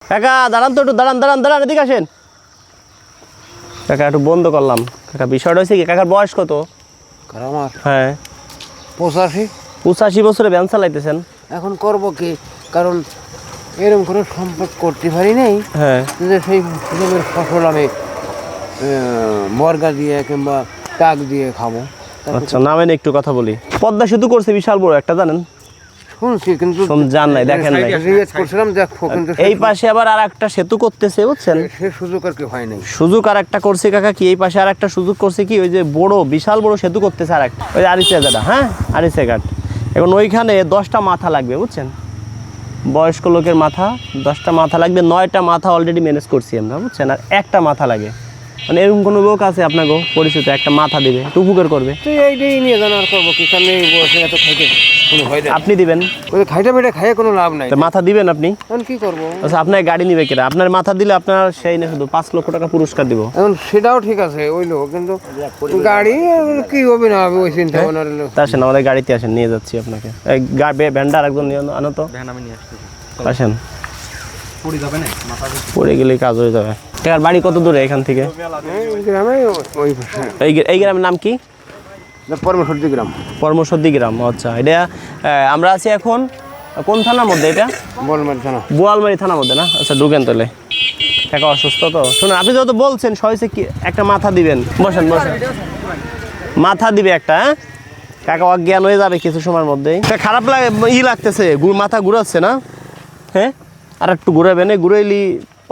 কাকা দাঁড়ান তো, একটু দাঁড়ান দাঁড়ান দাঁড়ান, এদিকে আসেন। কাকা একটু বন্ধ করলাম। কাকা বিষয়টা হয়েছে কি, কাকার বয়স কত? আমার হ্যাঁ 85। 85 বছরে ভ্যান চালাইতেছেন? এখন করব কি, কারণ এরকম কোনো সম্পদ করতে পারি নাই। হ্যাঁ যে সেই জমির ফসল আমি বর্গা দিয়ে কিংবা টাক দিয়ে খাবো। আচ্ছা নামেন একটু কথা বলি। পদ্মা সেতু করছে বিশাল বড় একটা, জানেন? শুনছি কিন্তু জান নাই, দেখেন নাই। জিজ্ঞেস করছিলাম দেখো, কিন্তু এই পাশে আবার আর একটা সেতু করতেছে, বুঝছেন? সে সুযোগ আর কি হয় নাই। সুযোগ আর একটা করছে কাকা কি, এই পাশে আর একটা সুযোগ করছে কি, ওই যে বড় বিশাল বড় সেতু করতেছে আর একটা, ওই আরিচা জায়গাটা, হ্যাঁ আরিচা ঘাট। এখন ওইখানে 10টা মাথা লাগবে, বুঝছেন? বয়স্ক লোকের মাথা 10টা মাথা লাগবে। 9টা মাথা অলরেডি ম্যানেজ করছি আমরা, বুঝছেন? আর একটা মাথা লাগে। মানে এরকম কোনো লোক আছে আপনাকে পরিচিত একটা মাথা দিবে, একটু উপকার করবে? তুই এইটাই নিয়ে জানো আর করবো কি, কারণ এই বয়সে এত খাইতে কোনো হয় না। আপনি দিবেন? ওই খাইটা বেটা খাইয়ে কোনো লাভ নাই। তো মাথা দিবেন আপনি? এখন কি করবো? আচ্ছা আপনার গাড়ি নিবে কিনা? আপনার মাথা দিলে আপনার সেই না শুধু 5 লক্ষ টাকা পুরস্কার দিব। এখন সেটাও ঠিক আছে ওইলো, কিন্তু গাড়ি কি হবে না হবে ওই চিন্তা ভাবনা রইলো। তা আসেন আমাদের গাড়িতে আসেন, নিয়ে যাচ্ছি আপনাকে। এই ভ্যান্ডার একজন নিয়ে আনো তো। আসেন, পড়ে গেলে কাজ হয়ে যাবে। কাকার বাড়ি কত দূরে এখান থেকে? গ্রামে ওই এই গ্রামের নাম কি? পরমসর্দি গ্রাম। পরমসদ্দি গ্রাম। আচ্ছা, এটা আমরা আছি এখন কোন থানার মধ্যে? এটা বলমারি থানা। বোয়ালমারি থানার মধ্যে না? আচ্ছা ঢুকেন তাহলে। কাকা অসুস্থ তো, শুনুন আপনি যত বলছেন সহজে কি একটা মাথা দিবেন। বসেন বসেন, মাথা দিবে একটা। হ্যাঁ কাকা অজ্ঞান হয়ে যাবে কিছু সময়ের মধ্যেই। খারাপ লাগে, লাগতেছে, মাথা ঘুরাচ্ছে না? হ্যাঁ আর একটু ঘুরাবেন, ঘুরাইলি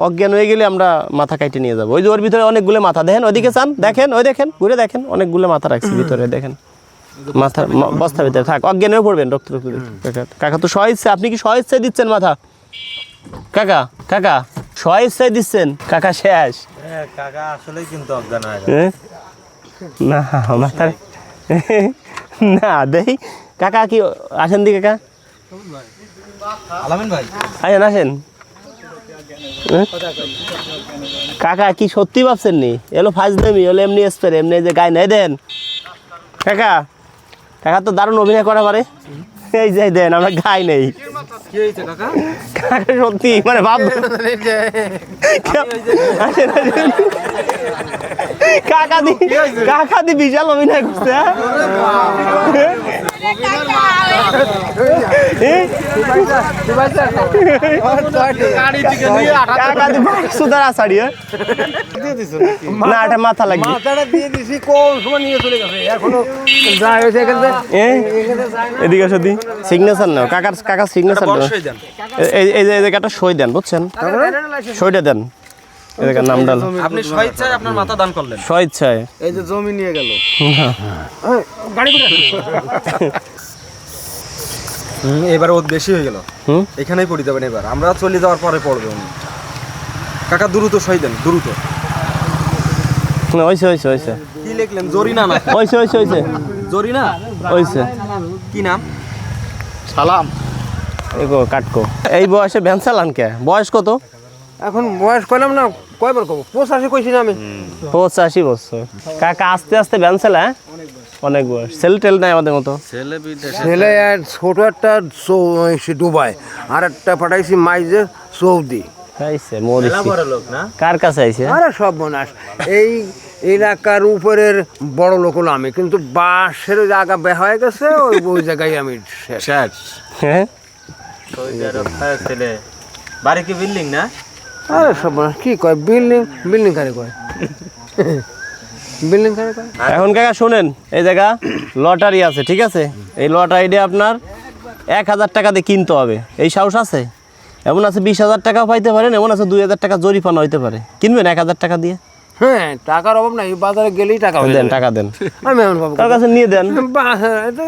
অজ্ঞান হয়ে গেলে আমরা মাথা কাইটে নিয়ে যাবো। ওই যে ওর ভিতরে অনেকগুলো মাথা, দেখেন ওইদিকে চান, দেখেন ওই দেখেন, ঘুরে দেখেন, অনেকগুলো মাথা রাখছি ভিতরে, দেখেন মাথা বস্তার ভিতরে থাক, অজ্ঞান হয়ে পড়বেন রক্ত রক্ত। কাকা তো স্বইচ্ছা, আপনি কি স্বইচ্ছায় দিচ্ছেন মাথা? কাকা কাকা স্বইচ্ছায় দিচ্ছেন? কাকা শেষ। কাকা আসলেই কিন্তু অজ্ঞান হয়ে গেল। না মাথার না দেই। কাকা কি আসেন দি কাকা? আলামিন ভাই আসেন আসেন। কাকা কি সত্যি ভাবছেন নি? এলো ফাজলামি, এলো এমনি স্প্রে, এমনি যে গায়ে নাই দেন। কাকা কাকা তো দারুণ অভিনয় করা পারে। এই যে দেন, আমরা গায়ে নেই। কি হয়েছে কাকা? কাকা সত্যি মানে ভাব। কাকা দি বিশাল অভিনয় করছে। না এটা মাথা লাগবে। এদিকে সত্যি সিগনেচার নাও, কাকার কাকার সিগনেচার এই জায়গাটা সই দেন, বুঝছেন? সইটা দেন, এদিকে নাম ডাল। আপনি স্বেচ্ছায় আপনার মাথা দান করলেন? স্বেচ্ছায়। এই যে জমি নিয়ে গেল। এবার ওর বেশি হয়ে গেল। এখানেই পড়ে যাবেন, এবার আমরা চলে যাওয়ার পরে পড়বে উনি। কাকা দ্রুত সই দেন, দ্রুত। হয়েছে হয়েছে হয়েছে। কি লিখলেন? জরিনা না? হয়েছে হয়েছে হয়েছে জরিনা হয়েছে। কি নাম? সালাম। এগো কাটকো। এই বয়সে ভ্যান চালান কে? বয়স কত? এখন বয়স কইলাম না, কয়বার কব? 85 কইছি না আমি। 85 বছর। কাকা আস্তে আস্তে ভ্যান চালা, অনেক বয়স। ছেলে টেল নাই আমাদের মতো। ছেলে আর ছোট একটা দুবাই, আর একটা পাঠাইছি মাইজে সৌদি। আইছে মরিছি। লোক না? কার কাছে আইছে? আরে সব বনাস এই এলাকার উপরের বড় লোক হলো আমি, কিন্তু বাসের জায়গা বের হয়ে গেছে, ওই জায়গায় আমি শেষ। হ্যাঁ ছেলে বাড়ি কি বিল্ডিং না? আরে সব বনাস কি কয়, বিল্ডিং বিল্ডিং কারে কয়? বিল্ডিং কারে কয়? এখন কাকা শুনেন, এই জায়গা লটারি আছে, ঠিক আছে? এই লটারিটা আপনার 1000 টাকা দিয়ে কিনতে হবে। এই সাহস আছে? এমন আছে 20,000 টাকাও পাইতে পারেন, এমন আছে 2000 টাকা জরিপানা হইতে পারে। কিনবেন 1000 টাকা দিয়ে? হ্যাঁ, টাকার অভাব নাই, বাজারে গেলেই টাকা হয়ে দেন, যাবে। টাকা দেন। আমি এমন পাবো কার কাছে নিয়ে দেন।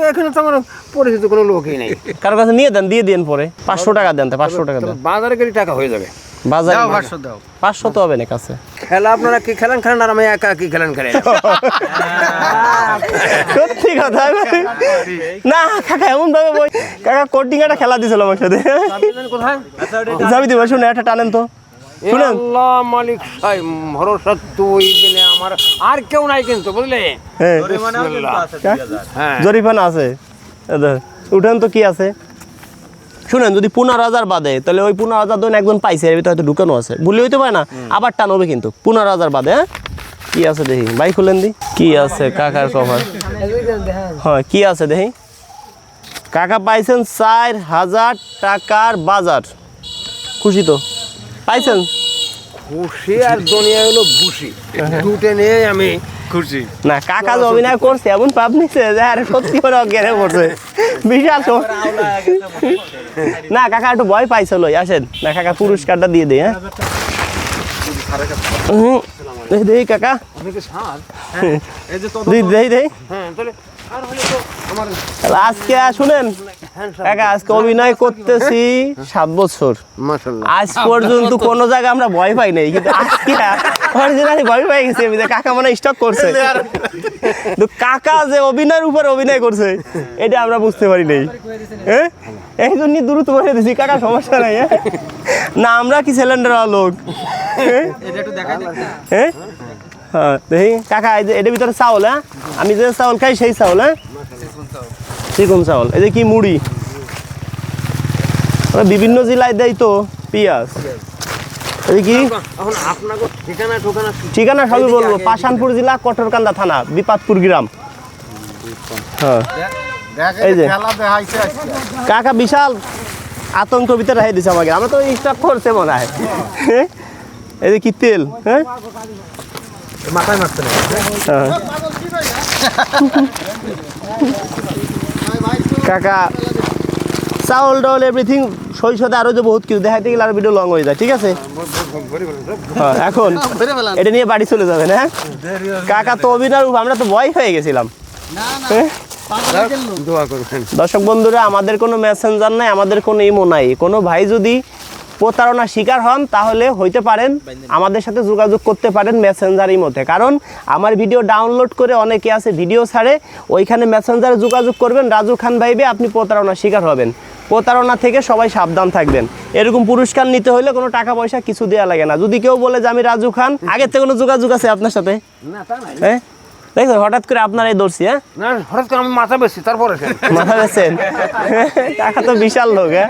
এখানে তো আমার পরিচিত কোনো লোকই নেই। কার কাছে নিয়ে দেন, দিয়ে দেন পরে। 500 টাকা দেন, 500 টাকা দেন। বাজারে গেলে টাকা হয়ে যাবে। বাজারে দাও 500 দাও। 500 তো হবে না কাছে। খেলা আপনারা কি খেলেন খেলেন, আর আমি একা কি খেলেন খেলেন। সত্যি কথা না কাকা, এমন ভাবে কাকা কোটিং একটা খেলা দিছিল আমার সাথে। কোথায় যাবি দিব, শুনে একটা টানেন তো। শুনেন, আল্লাহ মালিক সাহেব ভরসা তুই দিনে আমার, আর কেউ নাই কিন্তু, বুঝলে? হ্যাঁ জরিমানাও কিন্তু আছে 2000। হ্যাঁ, জরিপানা আছে। উঠেন তো, কি আছে? শুনেন যদি 15,000 বাদে তাহলে ওই 15,000 ধরুন একজন পাইছে এর ভিতরে হয়তো ঢুকানো আছে, ভুলে হইতে পারে না, আবার টান হবে কিন্তু 15,000 বাদে। হ্যাঁ কি আছে দেখি ভাই, খুলেন দি কি আছে কাকার কভার। হ্যাঁ কি আছে দেখি। কাকা পাইছেন 4,000 টাকার বাজার, খুশি তো পাইছেন? খুশি আর দুনিয়া হলো ভুসি, দুটো নিয়ে আমি খুশি। না কাকা যে অভিনয় করছে এমন পাপ নিছে যে আরে সত্যি করে অজ্ঞানে পড়ছে, বিশাল না কাকা একটু ভয় পাইছিল। আসেন না কাকা পুরস্কারটা দিয়ে দিই। হ্যাঁ দেই কাকা, দেই আজকে শুনেন কাকা, আজকে অভিনয় করতেছি 7 বছর, মাশাআল্লাহ। আজ পর্যন্ত কোনো জায়গায় আমরা ভয় পাই নাই, কিন্তু আজকে অরিজিনালি ভয় পাই গেছি আমি যে কাকা মনে স্টক করছে। কিন্তু কাকা যে অভিনয়ের উপর অভিনয় করছে এটা আমরা বুঝতে পারি নাই। হ্যাঁ এই জন্য দ্রুত বলে দিছি কাকা সমস্যা নাই। না আমরা কি সিলিন্ডার লোক। হ্যাঁ হ্যাঁ দেখি কাকা, এই যে এটার ভিতরে চাউল। হ্যাঁ আমি যে চাউল খাই সেই চাউল। হ্যাঁ চিকন চাউল। এই যে কি মুড়ি, বিভিন্ন জেলায় দেয় তো পেঁয়াজ। এই কি ঠিকানা সবই বলবো, পাশানপুর জেলা কঠোরকান্দা থানা বিপাতপুর গ্রাম। হ্যাঁ এই যে কাকা বিশাল আতঙ্ক ভিতরে রেখে দিছে আমাকে, আমরা তো স্টাফ করছে মনে হয়। এই যে কি তেল। হ্যাঁ মাথায় মারতে না। কাকা চাউল ডাউল এভরিথিং সৈষদে আরো যে বহুত কিছু দেখাইতে গেলে আর ভিডিও লং হয়ে যায়, ঠিক আছে? হ্যাঁ এখন এটা নিয়ে বাড়ি চলে যাবেন। হ্যাঁ কাকা তো অভিনয়, আমরা তো ভয় হয়ে গেছিলাম। দর্শক বন্ধুরা, আমাদের কোনো মেসেঞ্জার নাই, আমাদের কোনো ইমো নাই। কোনো ভাই যদি প্রতারণার শিকার হন তাহলে হইতে পারেন আমাদের সাথে যোগাযোগ করতে পারেন মেসেঞ্জার ইমোতে, কারণ আমার ভিডিও ডাউনলোড করে অনেকে আছে ভিডিও ছাড়ে, ওইখানে মেসেঞ্জারে যোগাযোগ করবেন, রাজু খান ভাইবে আপনি প্রতারণার শিকার হবেন। প্রতারণা থেকে সবাই সাবধান থাকবেন। এরকম পুরস্কার নিতে হলে কোনো টাকা পয়সা কিছু দেওয়া লাগে না। যদি কেউ বলে যে আমি রাজু খান, আগের থেকে কোনো যোগাযোগ আছে আপনার সাথে? হ্যাঁ দেখো হঠাৎ করে আপনার এই দর্শি। হ্যাঁ না হঠাৎ করে আমি মাথা বেশি, তারপরে মাথা বেছেন টাকা তো বিশাল লোক। হ্যাঁ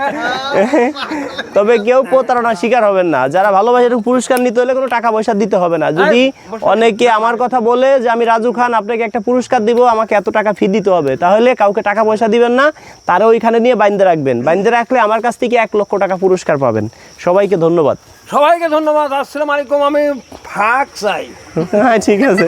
তবে কেউ প্রতারণার শিকার হবেন না। যারা ভালোবাসে এরকম পুরস্কার নিতে হলে কোনো টাকা পয়সা দিতে হবে না। যদি অনেকে আমার কথা বলে যে আমি রাজু খান আপনাকে একটা পুরস্কার দিব, আমাকে এত টাকা ফি দিতে হবে, তাহলে কাউকে টাকা পয়সা দিবেন না, তারা ওইখানে নিয়ে বাইন্ধে রাখবেন। বাইন্ধে রাখলে আমার কাছ থেকে 1 লক্ষ টাকা পুরস্কার পাবেন। সবাইকে ধন্যবাদ। সবাইকে ধন্যবাদ। আসসালামু আলাইকুম। আমি ফাঁক চাই। হ্যাঁ ঠিক আছে।